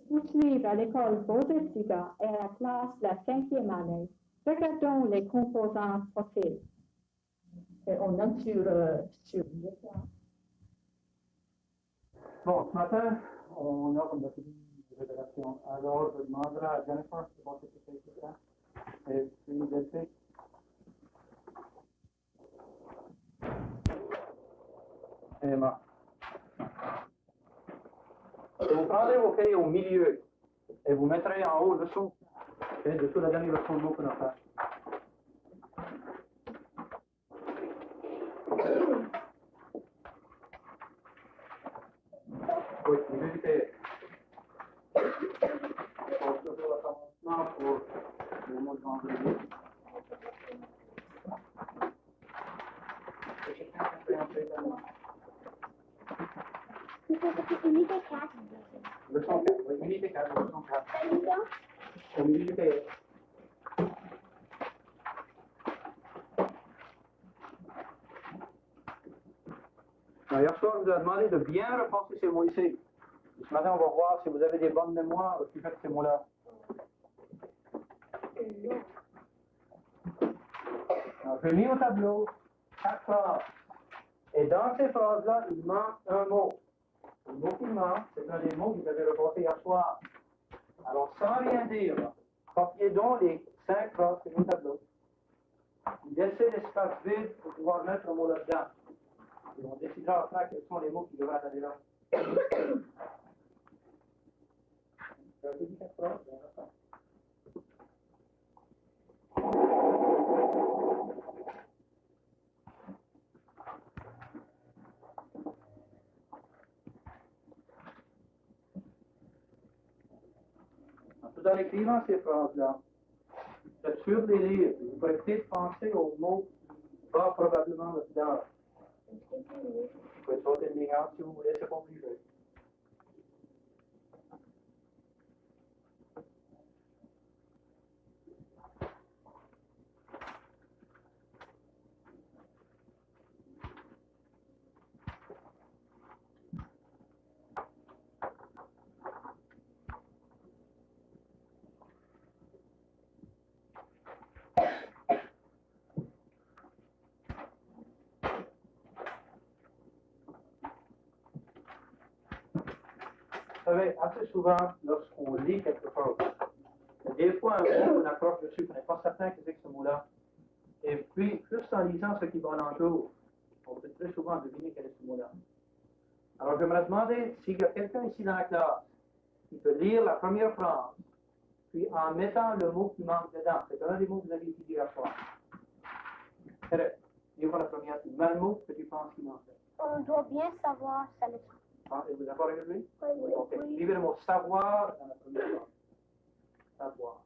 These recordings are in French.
poursuivre à l'école Beaudestica et à la classe la 5e année. Regardons les composants fossiles. Et on note sur Bon, ce matin, on a comme d'habitude des révélations. Alors, je demanderai à Jennifer si vous voulez faire ça. Et puis, Delphine. Et Emma. Et vous prendrez vos cahiers au milieu et vous mettrez en haut le son. Et dessous la dernière leçon de mots qu'on a fait. Oui, vous évitez. Pour toujours le commencement pour le mot de vendredi. Unité 4. Leçon 4, oui, unité 4, leçon 4. Au milieu du cahier. Hier soir, je vous ai demandé de bien repenser ces mots ici. Ce matin, on va voir si vous avez des bonnes mémoires au sujet de ces mots-là. Alors, j'ai mis au tableau 4 phrases. Et dans ces phrases-là, il manque un mot. Le mot qui manque, c'est un des mots que vous avez reporté hier soir. Alors, sans rien dire, copiez donc les 5 phrases que j'ai au tableau. Laissez l'espace vide pour pouvoir mettre un mot là-dedans. Et on décidera après quels sont les mots qui devraient aller là. J'avais dit 4 phrases, on va faire. Tout en écrivant ces phrases-là, vous êtes sûr de les lire. Vous pourrez peut-être penser au mot qui va probablement là-dedans. Vous pouvez sauter une ligne si vous voulez, c'est pas obligé. Vous savez, assez souvent, lorsqu'on lit quelque chose, il y a des fois un mot qu'on accroche dessus, qu'on n'est pas certain que c'est que ce mot-là. Et puis, juste en lisant ce qui va alentour, on peut très souvent deviner quel est ce mot-là. Alors, je me demandais s'il y a quelqu'un ici dans la classe qui peut lire la première phrase, puis en mettant le mot qui manque dedans. C'est un des mots que vous avez étudié hier soir. Correct. Lis-moi la première, tu mets le mot que tu penses qu'il manque. On doit bien savoir sa leçon. Ah, et vous êtes d'accord avec lui? Oui. Ok. Écrivez le mot savoir dans la première phrase. Savoir.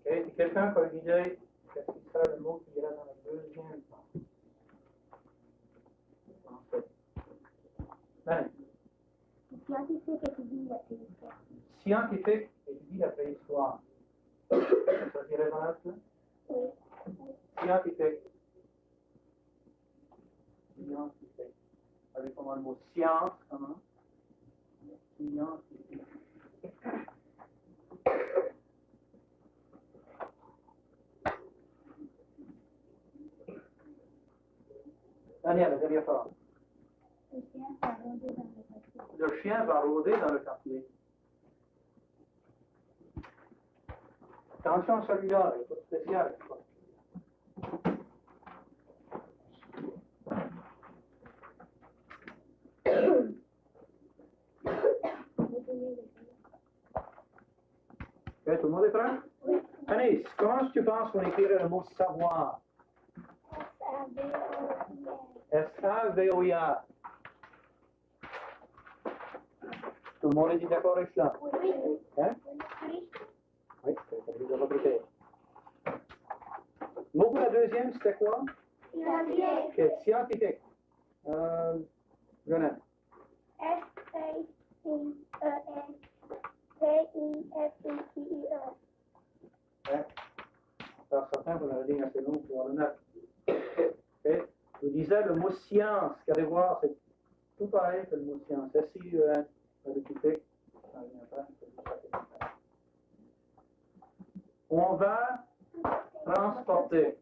Ok, si quelqu'un peut lui dire qu'est-ce qui sera le mot qui ira dans la deuxième phrase. Ben, Scientifique étudie la préhistoire. scientifique étudie la préhistoire. Ça dirait dans ça? Oui. Scientifique. Scientifique. Avec comment le mot science, comment? Scientifique. Daniel, la dernière phrase. Le chien va rôder dans le quartier. Le chien va rôder dans le quartier. Attention à celui-là, il est pas spécial. Ok, tout le monde est prêt? Oui. Anis, comment tu penses qu'on écrirait le mot savoir? S-A-V-O-I-R. Tout le monde est d'accord avec cela? Oui. Hein? Oui, c'est de votre côté. Le mot pour la deuxième, c'était quoi? Scientifique. Ok, scientifique. Jonathan. S-A-T-I-F. T-I-F-E-T-E-R. Hein? Alors, certains vont la ligne assez longue pour le mettre. Okay. Je vous disais, le mot science, qu'allez voir, c'est tout pareil que le mot science. S-I-E-N, ça veut dire on va transporter.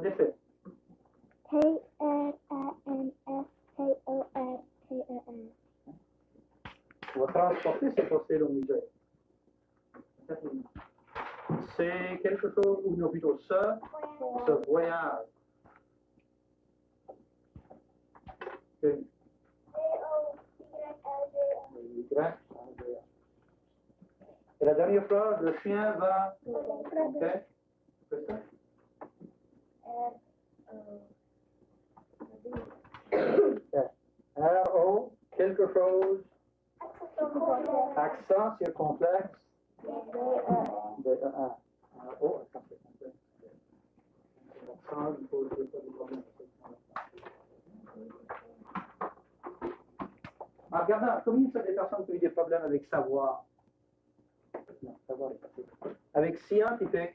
L'effet. T-R-A-N-S-K-O-R-T-E-N. On va transporter, c'est passer au musée. C'est quelque chose, ou non plutôt ce voyage. Okay. Et la dernière phrase, le chien va. Ok. C'est ça? R-O, quelque chose. Accent circonflexe. B-E-A. R-O, accent circonflexe. L'accent, il faut pas de problème. Ah, regardez, combien sont des personnes qui ont eu des problèmes avec savoir? Non, savoir est facile. Avec scientifique,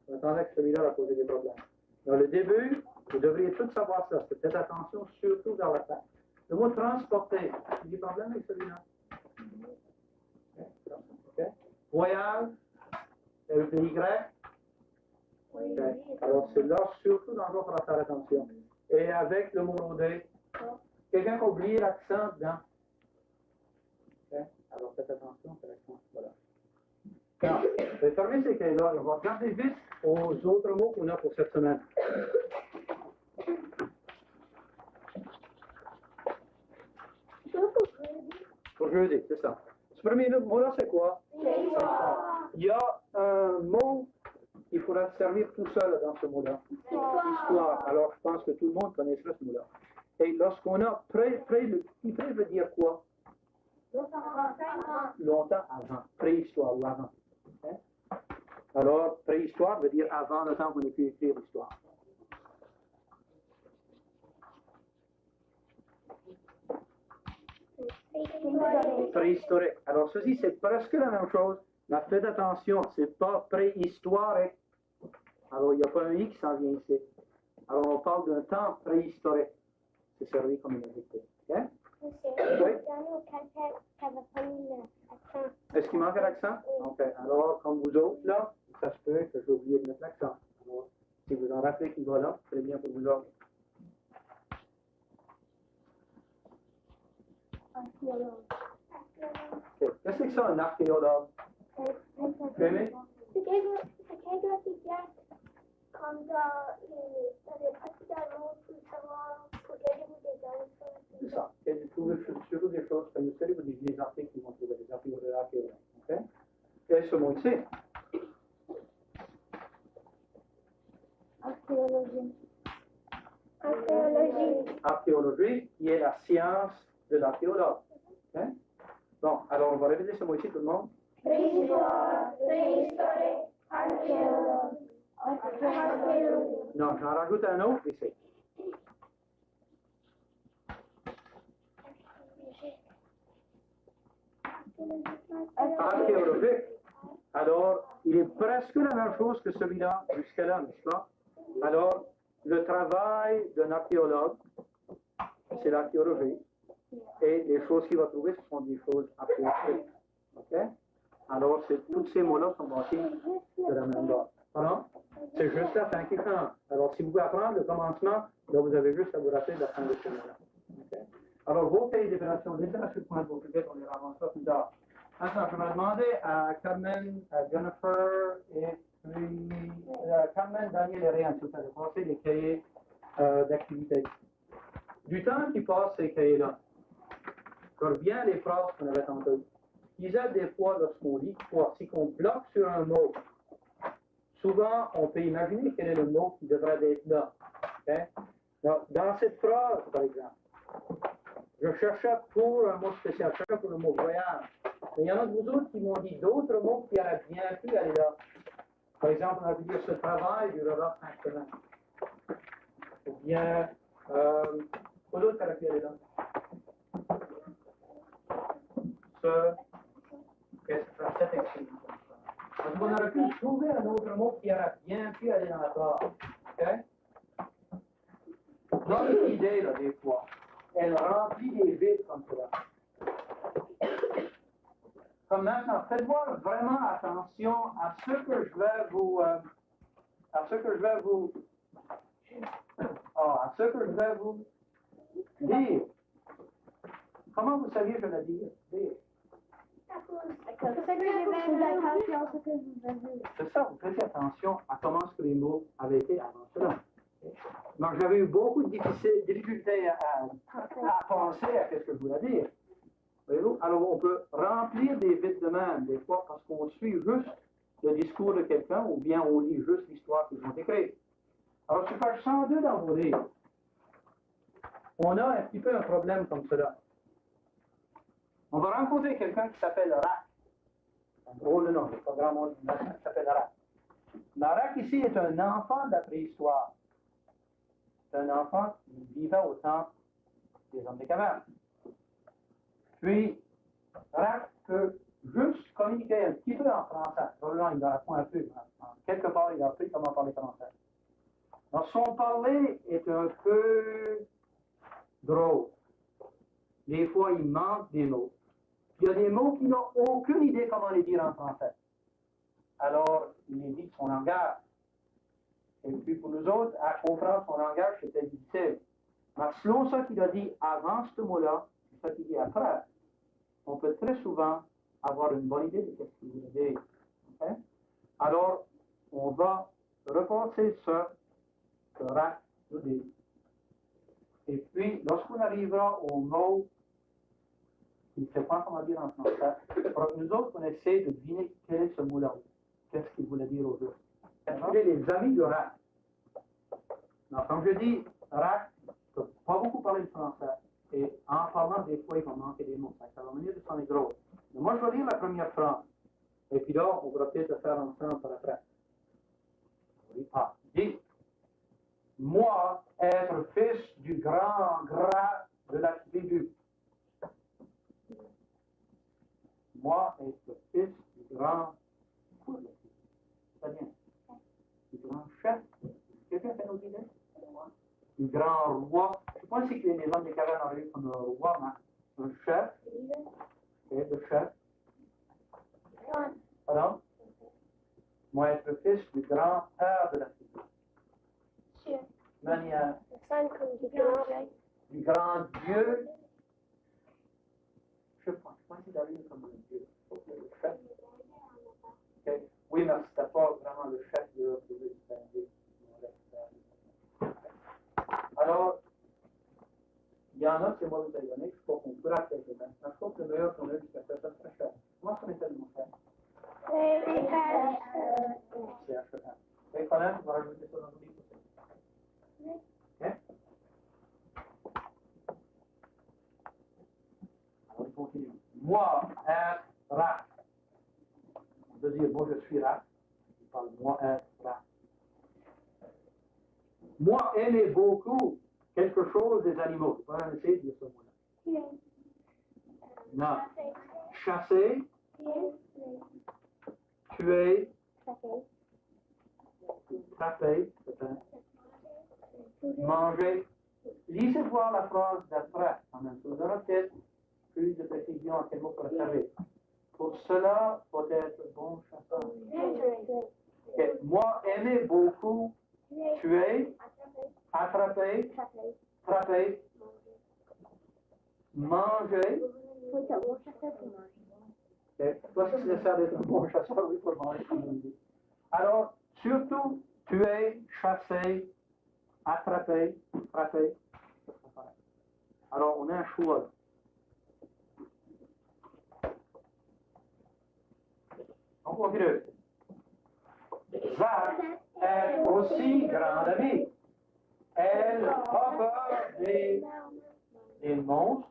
on attendait que celui-là a posé des problèmes. Dans le début, vous devriez tous savoir ça. Faites attention, surtout dans la fin. Le mot transporter, il y a des problèmes avec celui-là? Okay. Voyage, L-Y. Okay. Alors, c'est là, surtout dans l'autre, à faire attention. Et avec le mot rodé, quelqu'un qui a oublié l'accent dedans. Okay. Alors, faites attention, c'est l'accent. Voilà. Alors, je vais fermer ces cahiers-là. On va regarder vite aux autres mots qu'on a pour cette semaine. Pour jeudi, c'est ça. Ce premier mot-là, c'est quoi? Il y a un mot qui pourra servir tout seul dans ce mot-là. Histoire. Alors, je pense que tout le monde connaîtra ce mot-là. Et lorsqu'on a pré veut dire quoi? Longtemps avant. Préhistoire ou avant. Okay? Alors, préhistoire veut dire avant le temps qu'on ait pu écrire l'histoire. Préhistorique. Alors, ceci, c'est presque la même chose. Mais faites attention, c'est pas préhistorique. Alors, il n'y a pas un I qui s'en vient ici. Alors, on parle d'un temps préhistorique. C'est servi comme une invité. OK? Est-ce qu'il manque l'accent? OK. Alors, comme vous autres, là, ça se peut que j'ai oublié de mettre l'accent. Alors, si vous en rappelez qu'il va là, c'est bien pour vous autres. Archéologue. Okay. Qu'est-ce que c'est un archéologue? Aimé? C'est quelqu'un qui vient comme dans les parties d'un monde pour savoir, pour gagner des infos. C'est ça. Et vous trouvez surtout des choses comme vous savez, vous dites des articles qui vont trouver des archéologues. OK? Et ce mot ici. Archéologie. Archéologie. Archéologie, qui est la science de l'archéologue. Okay? Bon, alors on va répéter ce mot ici, tout le monde. Préhistoire, préhistorique, archéologue. Archéologie. Non, j'en rajoute un autre ici. Archéologique. Alors, il est presque la même chose que celui-là, jusque-là, n'est-ce pas? Alors, le travail d'un archéologue, c'est l'archéologie. Et les choses qu'il va trouver, ce sont des choses archéologiques. OK? Alors, tous ces mots-là sont bâtis de la même base. Pardon? C'est juste la fin qui change. Alors, si vous voulez apprendre le commencement, là, vous avez juste à vous rappeler de la fin de ce mot-là. OK? Alors, vos cahiers d'opération, déjà, je suis point de vos publics, on les ramassera plus tard. Maintenant, je vais demander à Carmen, à Jennifer, et puis Carmen, Daniel et Réan, s'il vous plaît, de passer les cahiers d'activité. Du temps qui passe ces cahiers-là, je reviens les phrases qu'on avait tantôt. Ils aident des fois lorsqu'on lit, si on bloque sur un mot, souvent on peut imaginer quel est le mot qui devrait être là. Okay? Dans cette phrase, par exemple, je cherchais pour un mot spécial, je cherchais pour le mot voyage. Mais il y en a de vous autres qui m'ont dit d'autres mots qui auraient bien pu aller là. Par exemple, on a pu dire ce travail durera 5 semaines. Ou bien, quoi d'autre aurait pu aller là? ce, qu'est-ce que cette expression comme ça. Parce qu'on aurait pu trouver un autre mot qui aurait bien pu aller dans la phrase. OK? Notre idée, là, des fois, elle remplit des vides comme cela. Comme maintenant, faites-moi vraiment attention à ce que je vais vous, dire. Comment vous saviez que je vais dire? C'est ça, vous faites attention à comment ce que les mots avaient été avant cela. Donc j'avais eu beaucoup de difficultés à penser à ce que je voulais dire. Voyez-vous? Alors on peut remplir des vides de même, des fois, parce qu'on suit juste le discours de quelqu'un, ou bien on lit juste l'histoire qu'ils ont écrite. Alors sur page 102 dans vos livres, on a un petit peu un problème comme cela. On va rencontrer quelqu'un qui s'appelle Rac. Un drôle de nom, le programme qui s'appelle Rac. Rac ici est un enfant de la préhistoire. C'est un enfant qui vivait au temps des hommes des cavernes. Puis, Rac peut juste communiquer un petit peu en français. Probablement, il en apprend un peu. Quelque part, il a appris comment parler français. Donc, son parler est un peu drôle. Des fois, il manque des mots. Il y a des mots qui n'ont aucune idée comment les dire en français. Alors, il les dit de son langage. Et puis pour nous autres, à comprendre son langage, c'était difficile. Mais selon ce qu'il a dit avant ce mot-là, ce qu'il dit après, on peut très souvent avoir une bonne idée de ce qu'il voulait dire. Okay? Alors, on va repasser ce que Rac nous dit. Et puis, lorsqu'on arrivera au mot il ne sait pas comment dire en français. Alors, nous autres, on essaie de deviner quel est ce mot-là. Qu'est-ce qu'il voulait dire au juste. Est-ce qu'il est les amis de Rac? Donc, comme je dis, Rac ne peut pas beaucoup parler le français. Et en parlant, des fois, il va manquer des mots. Ça va venir de son drôle. Mais moi, je vais lire la première phrase. Et puis là, on va peut-être le faire ensemble par après. Oui, ah, dit. Moi, être fils du grand gras de la tribu. Moi, être le fils du grand, c'est-à-dire, du grand chef. Quelqu'un fait nos idées? Du grand roi. Je pense que les hommes des cavernes auraient eu comme un roi, mais un chef. Et le chef. Pardon? Moi, être le fils du grand père de la tribu. Manière. Du grand Dieu. Je pense qu'il arrive comme un Dieu. Le chef. Okay. Oui, mais ce n'était pas vraiment le chef de l'autre Dieu, c'était un Dieu. Alors, il y en a, c'est moi vous avez donné, je crois qu'on peut la faire. Je crois que le meilleur qu'on a eu jusqu'à présent, c'est très cher. Comment ça m'était de mon frère? C'est un chef. Et quand même, on va rajouter ça dans le livre. Ok? Alors, on continue. Moi, être Rac. On peut dire, moi, je suis Rac. Il parle, moi, être Rac. Moi, aimer beaucoup quelque chose des animaux. On va essayer de dire ce mot-là. Non. Chasser. Tuer. Frapper. Manger. Lisez voir la phrase d'après. On aura peut-être plus de précision à quel mot préférer. Pour cela, faut être bon chasseur. Okay. Moi, aimer beaucoup, tuer, attraper, frapper, manger. Okay. Parce que c'est nécessaire d'être un bon chasseur, oui, pour manger comme on dit. Alors, surtout, tuer, chasser, attraper, frapper. Alors, on a un choix. On continue. Zach est aussi grande amie. Elle a peur des monstres.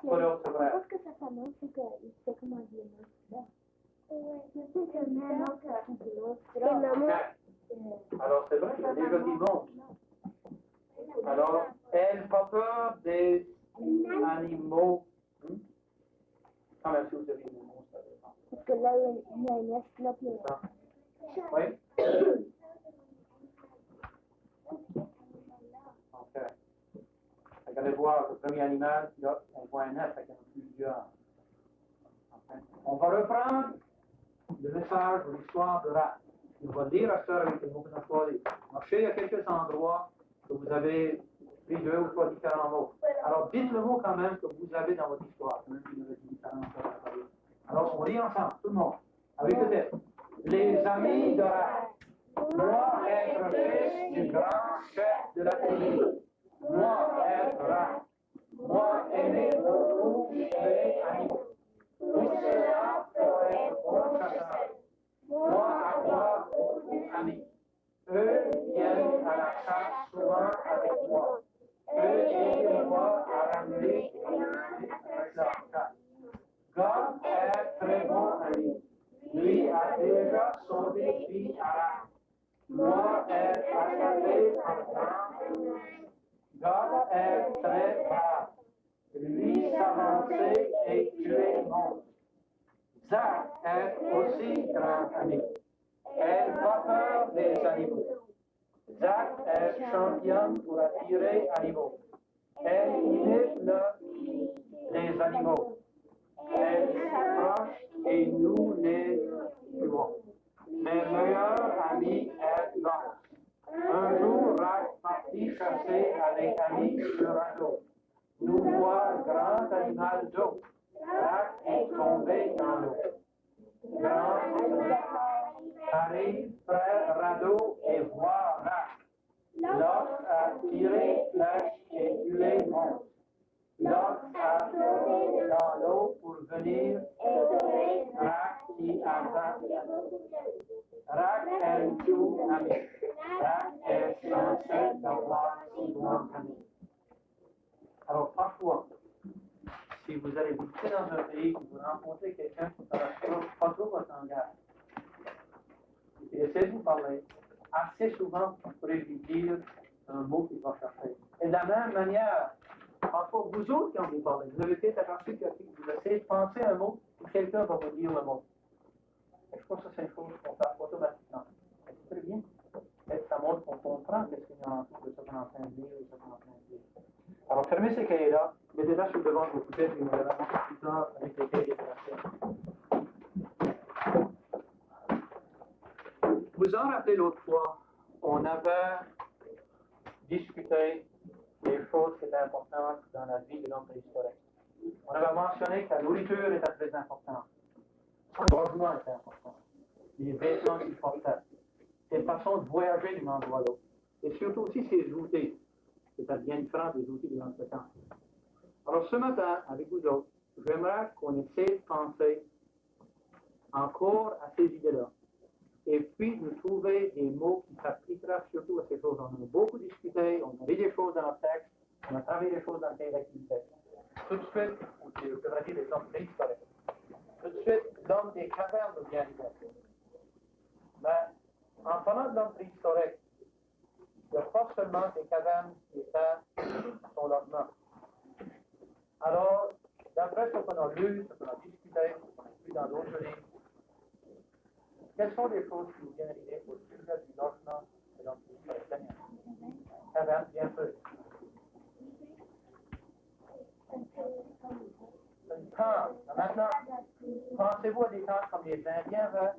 Pour l'autre vrai. Parce que sa femme, c'est qu'il sait comment dire non. Alors, c'est vrai, il y a déjà dit monstres. Alors, elle n'a pas peur des animaux. Quand même, si vous avez Ça. Oui? OK. Allez voir le premier animal, là, on voit un œuf avec plusieurs. Okay. On va reprendre le message de l'histoire de Rat. On va lire à ça avec le mot que nous avons choisi. Marchez à quelques endroits que vous avez pris 2 ou 3 différents mots. Alors, dites le mot quand même que vous avez dans votre histoire, même si vous avez différents mots. Alors, on lit ensemble, tout le monde, avec le texte. Les amis de Rat. Moi, être fils du grand chef de la tribu. Moi, être Rat. Moi, aimer beaucoup les animaux. Tout cela pour être bon chasseur. Moi, avoir beaucoup d'amis. Eux viennent à la chasse souvent avec moi. Eux aident moi à ramener avec leur chasse. God est très bon ami. Lui a déjà sauvé vie à Rat. Moi, être acheté en grand. God est très brave. Lui s'avancer et tuer monde. Zach est aussi grand ami. Elle n'a peur des animaux. Zach est championne pour attirer animaux. Elle imite les animaux. Elle s'approche et nous les tuons. Mes meilleurs amis est l'ours. Un jour, Rat partit chasser avec amis sur un dos. Nous voit grand animal d'eau. Rat est tombé dans l'eau. Grand arrive près radeau et voit Rat. L'ours a tiré flèche et tué monstre. L'ours a sauté dans l'eau pour venir Rat qui a Rat aime tout ami. Rat est chanceux d'avoir si bon ami. Alors, parfois, si vous allez visiter dans un pays, vous rencontrez quelqu'un qui ne parle pas trop votre langage, et qui essaie de vous parler, assez souvent, vous pourrez lui dire un mot qu'il va chercher. Et de la même manière, parfois, vous autres, quand vous parlez, vous avez peut-être aperçu que vous essayez de penser un mot, et quelqu'un va vous dire le mot. Et je pense que c'est une chose qu'on fait automatiquement. C'est très bien. Et ça montre qu'on comprend ce qu'il y a en dessous de ce qu'on est en train de dire ou ce qu'on est en train de dire. Alors, fermez ces cahiers-là, mettez-les sur le devant de vos poubelles et nous allons montrer plus tard avec les cahiers de vous en rappelez l'autre fois, on avait discuté des choses qui étaient importantes dans la vie de l'homme préhistorique. On avait mentionné que la nourriture était très importante, le logement était important, les vêtements qu'il portait, ses façons de voyager d'un endroit à l'autre, et surtout aussi ses outils. C'est bien différent des outils de notre temps. Alors ce matin, avec vous autres, j'aimerais qu'on essaie de penser encore à ces idées-là. Et puis de trouver des mots qui s'appliqueraient surtout à ces choses. On a beaucoup discuté, on a lu des choses dans notre texte, on a travaillé des choses dans le cahier d'activité. Tout de suite, je devrais dire les hommes préhistoriques. Tout de suite, l'homme des cavernes nous vient arriver. Mais en parlant de l'homme préhistorique, il n'y a pas seulement des cavernes qui étaient son logement. Alors, d'après ce qu'on a lu, ce qu'on a discuté, ce qu'on a vu dans d'autres livres, quelles sont les choses qui vous viennent à l'idée au sujet du logement de l'homme préhistorique? Caverne, bien sûr. Une tente. Maintenant, pensez-vous à des tentes comme les Indiens avaient?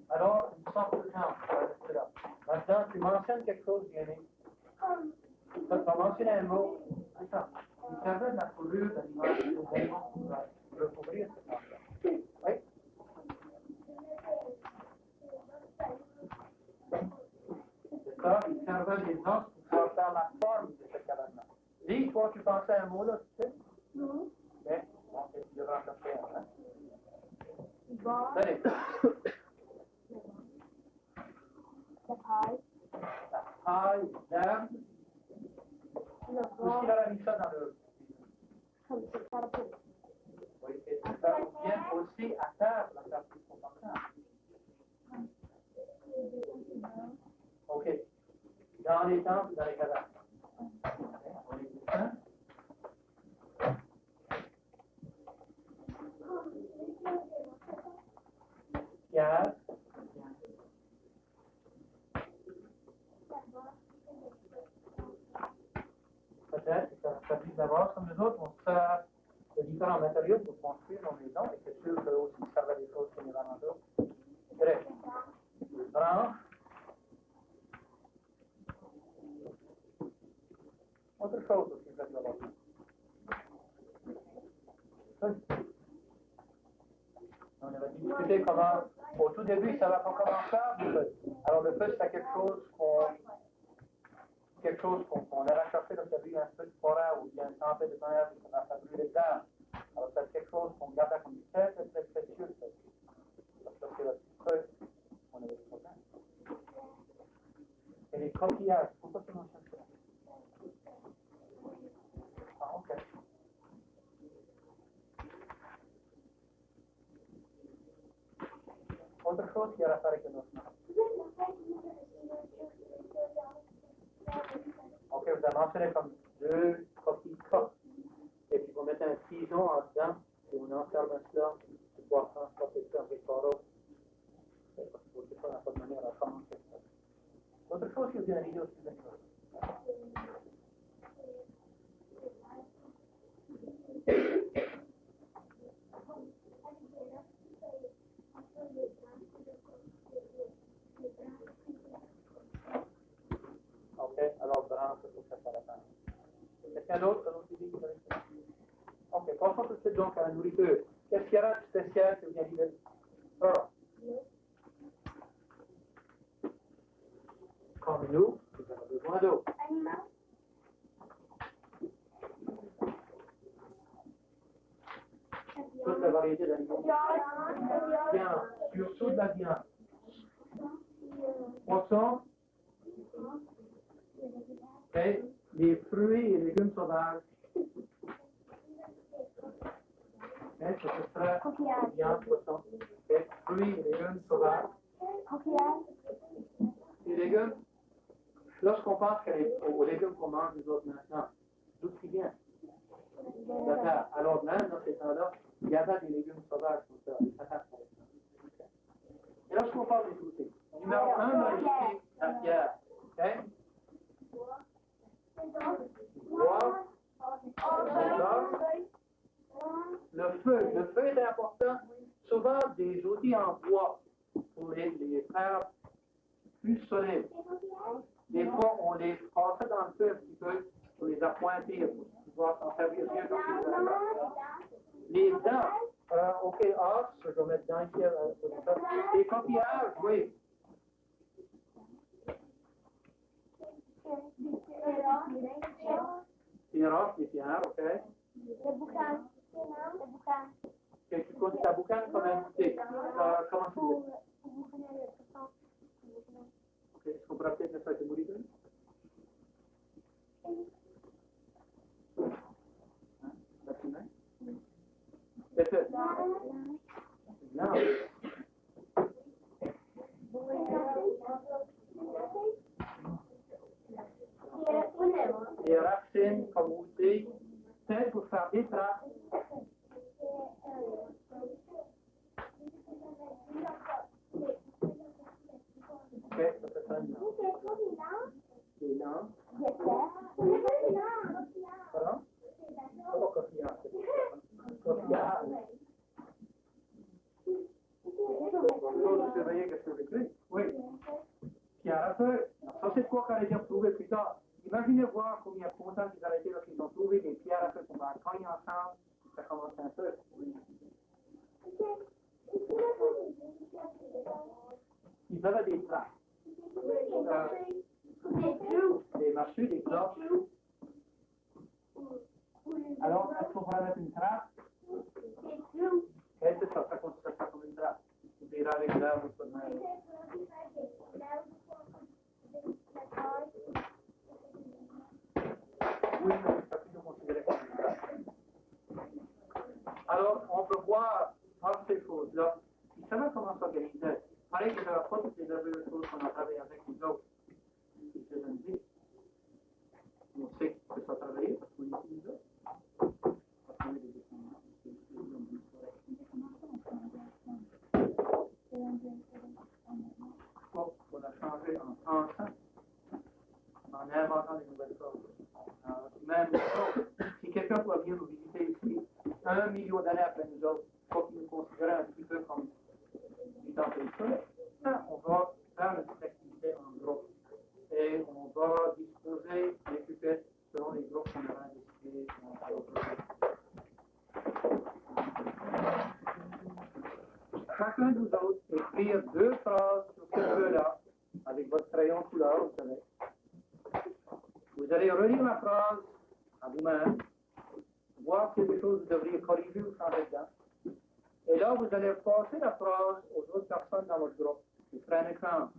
Alors, une sorte de tente. Maintenant, tu mentionnes quelque chose, Jenny. Tu vas mentionner un mot. Attends, il servait de la fourrure d'animal pour recouvrir cette tente-là. Oui? C'est ça, il servait des os pour faire la forme de cette cabane-là. Dis, toi, tu pensais à un mot là, tu sais? Non. Ok, bon, tu devras en chercher un, hein? Allez. La paille, l'herbe. Où est-ce qu'il a mis ça dans le... Oui, et ça vient aussi à terre, la terre plus confortable. OK. Dans les temples, dans les cavernes. peut-être, c'est qu'on s'appuie d'avance. Comme nous autres, on sert de différents matériaux pour construire nos maisons, et c'est sûr que aussi ça va des choses comme les alentours. Correct. Branche. Autre chose aussi, je vais dire. On avait discuté comment, au tout début, ça va pas commencer. Alors le feu, c'est quelque chose qu'on allait chercher dans il y a un feu de forêt ou bien une tempête de tonnerre qui va faire brûler d'arbres. Alors c'est quelque chose qu'on gardait comme très précieux. Parce que c'est le feu qu'on avait besoin. Et les coquillages, pourquoi tu mentionnes ça? Ah, ok. Autre chose qui a à faire avec le document. Ok, vous avez mentionné comme 2 coquilles coques. Et puis vous mettez un tison en dedans et vous enfermez cela pour pouvoir transporter ça avec l'eau. Parce que vous ne pouvez pas de manière à commencer ça. Autre chose que vous avez dit aussi, ok, alors branche, il faut que ça soit la peine. Quelqu'un d'autre, ok, passons tout de suite donc à la nourriture. Qu'est-ce qu'il y a de spécial que vous avez dit? Alors, comme nous, nous avons besoin d'eau. Toute la variété d'aliments. Viande, surtout de la viande. Poisson. Et les fruits et légumes sauvages. Et ce sera viande, poisson. Et fruits et légumes sauvages. Les légumes, lorsqu'on pense aux légumes qu'on mange nous autres maintenant, d'où qui vient? Alors même dans ces temps-là, il y avait des légumes sauvages comme ça, des patates par exemple. Et lorsqu'on parle des fruits, numéro 1, on a ici la pierre. Ok? Bois. Le feu. Le feu est important. Souvent des outils en bois pour les faire plus solides. Des fois, on les passait dans le feu un petit peu pour les appointir, pour pouvoir s'en servir mieux dans les dents. Ok, os, je vais mettre dans ici. Les coquillages, oui. Les roches, les pierres, ok. Le boucan. Tu comptes ta boucane comme un goûter. Comment tu veux? Ok, est-ce qu'on pourra peut-être mettre ça avec le nourriture? La fumée? C'est ça. Non. Les racines, comme outil, peut-être pour faire des traces. Ok, ça fait ça. Les langues. Pardon? Pas coquillage. Coquillage. Il faut surveiller ce que j'écris. Oui. Pierre à feu. Ça, c'est quoi qu'on allait dire trouver plus tard. Imaginez voir combien de contents qu'ils allaient été lorsqu'ils ont trouvé des pierres à feu qu'on va cogner ensemble. Ça commence un feu. Ils avaient des traces. Des marchés, des cloches. Alors, est-ce qu'on pourrait mettre une trace? Qu'est-ce que ça? Ça considère ça comme une trace. Tu diras avec l'heure ou pas de même. Oui, ça peut nous considérer comme une trace. Alors, on peut voir par ces choses-là. Ils savaient comment s'organiser. Pareil que n'avait pas toutes les merveilleuses choses qu'on a travaillé avec nous autres. Ils se sont dit. On sait que ça travaillait parce qu'on utilise ça. Parce qu'on est des descendants. On a changé en pensant, en inventant des nouvelles choses. Même si quelqu'un pourrait venir nous visiter ici, 1 million d'années après nous autres, faut qu'il nous considère un petit peu comme du temps ça, on va faire une petite activité en groupe. Et on va disposer des pupitres selon les groupes qu'on aura décidé à l'autre. Chacun de vous autres écrire 2 phrases sur ce jeu-là, avec votre crayon couleur, vous savez. Vous allez relire la phrase à vous-même, voir s'il y a des choses que vous devriez corriger ou changer dedans. Et là, vous allez passer la phrase aux autres personnes dans votre groupe. Vous ferez un écran.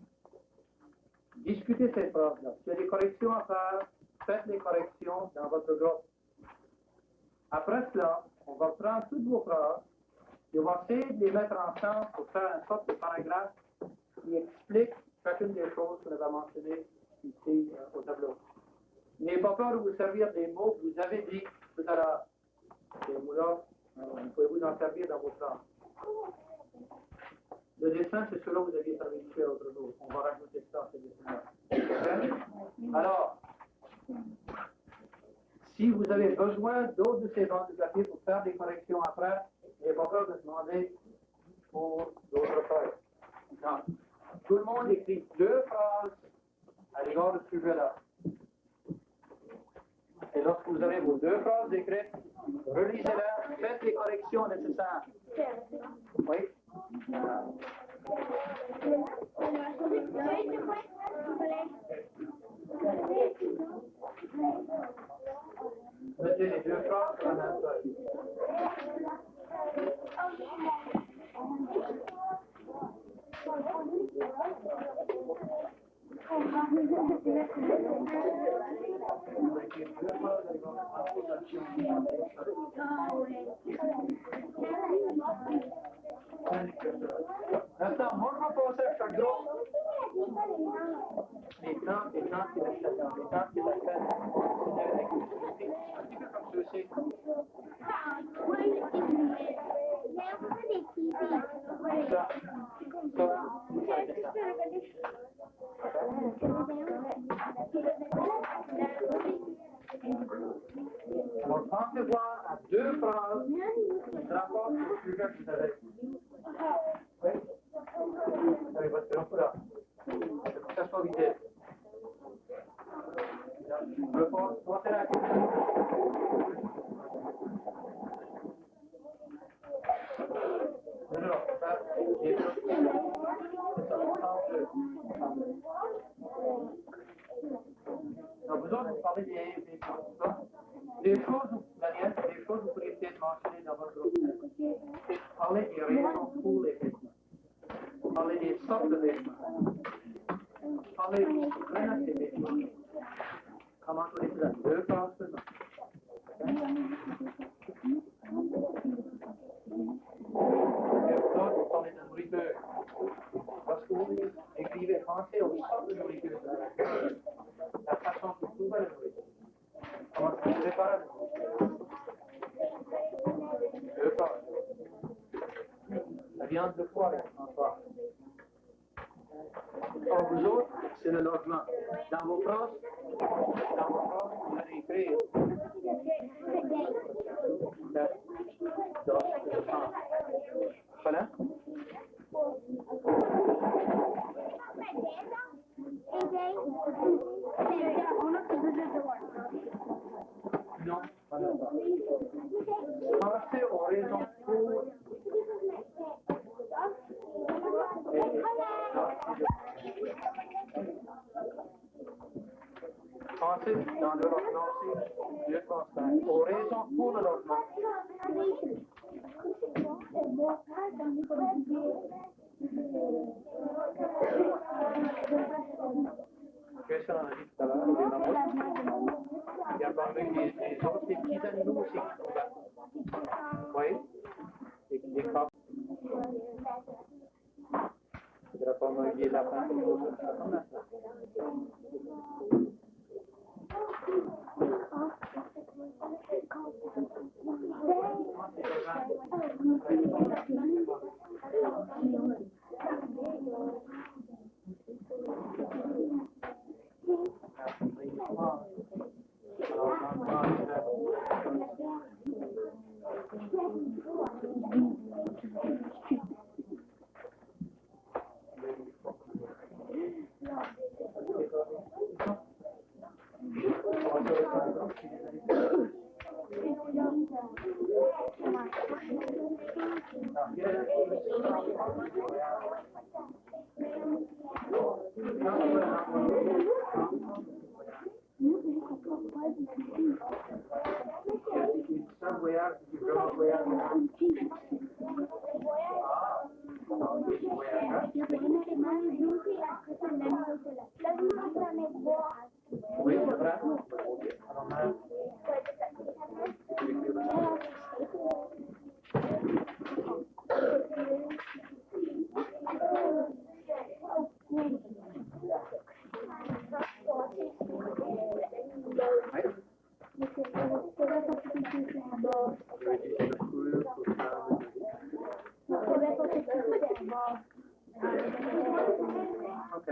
Discutez ces phrases-là. S'il y a des corrections à faire, faites les corrections dans votre groupe. Après cela, on va prendre toutes vos phrases et on va essayer de les mettre ensemble pour faire une sorte de paragraphe qui explique chacune des choses qu'on avait mentionnées ici au tableau. N'ayez pas peur de vous servir des mots que vous avez dit tout à l'heure. Ces mots-là, vous pouvez vous en servir dans vos phrases. Le dessin, c'est celui-là que vous aviez travaillé ici l'autre jour. On va rajouter ça à ce dessin-là. Alors, si vous avez besoin d'autres de ces bandes de papier pour faire des corrections après, n'ayez pas peur de demander pour d'autres feuilles. Non. Tout le monde écrit 2 phrases à l'égard de ce sujet-là. Et lorsque vous avez vos 2 phrases écrites, relisez-les, faites les corrections nécessaires. Oui? Mettez les 2 phrases sur la même feuille. Maintenant, moi je vais passer à chaque groupe les temps qui restent là-dedans, les temps qui restent là, c'est avec un petit peu comme ceci. Alors, pensez-voir à 2 phrases qui rapportent au sujet que vous avez. Oui? Avec votre crayon couleur. Pour que ça soit vidé. Je vais passer la question. Non, ça, c'est ça. Vous autres, vous parlez des choses. Des choses, Daniel, des choses que vous pourriez peut-être mentionner dans votre groupe. Parlez des raisons pour les vêtements. Parlez des sortes de vêtements. Parlez vraiment des vêtements. Comment on les place? 2 phrases seulement. Vous parlez de nourriture. Parce que vous écrivez français aux sortes de nourriture. La façon que vous trouvez la nourriture. Comment est-ce que vous préparez la nourriture? 2 phrases. La viande de foie, François. Pour vous autres, c'est le logement. Dans vos phrases, vous allez écrire voilà. Non, voilà. Pensez aux raisons pour. Pensez dans le logement aussi, je pense aux raisons pour le logement. Qu'est-ce qu'on a dit tout à l'heure? Il y a parmi les autres, des petits animaux aussi qui sont là. Oui? Des crabes. Il ne faudra pas manger la lapin comme ça comme ça. Alors, Oui, c'est vrai. Ok.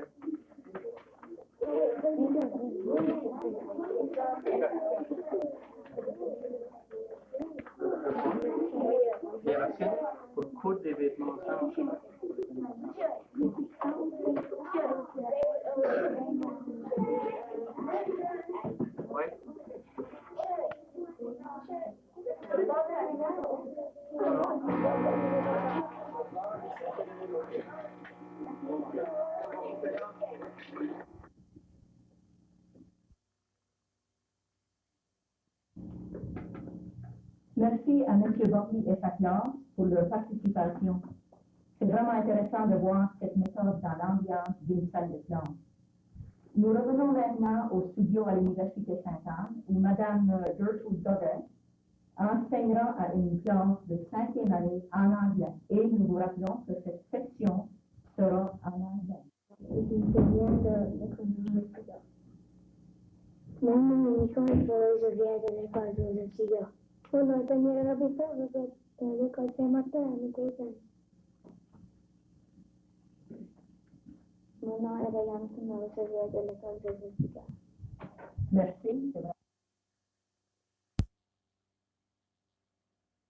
Les racines pour coudre des vêtements ensemble. Oui. Merci à M. Borghi et sa classe pour leur participation. C'est vraiment intéressant de voir cette méthode dans l'ambiance d'une salle de classe. Nous revenons maintenant au studio à l'Université Sainte-Anne où Mme Gertrude Dodet enseignera à une classe de 5e année en anglais. Et nous vous rappelons que cette section sera en anglais. Mamma mi sono svegliata nel caso del sigaro. Quando tenere la pistola per le cose materne, non era la mia svegliata nel caso del sigaro. Merci.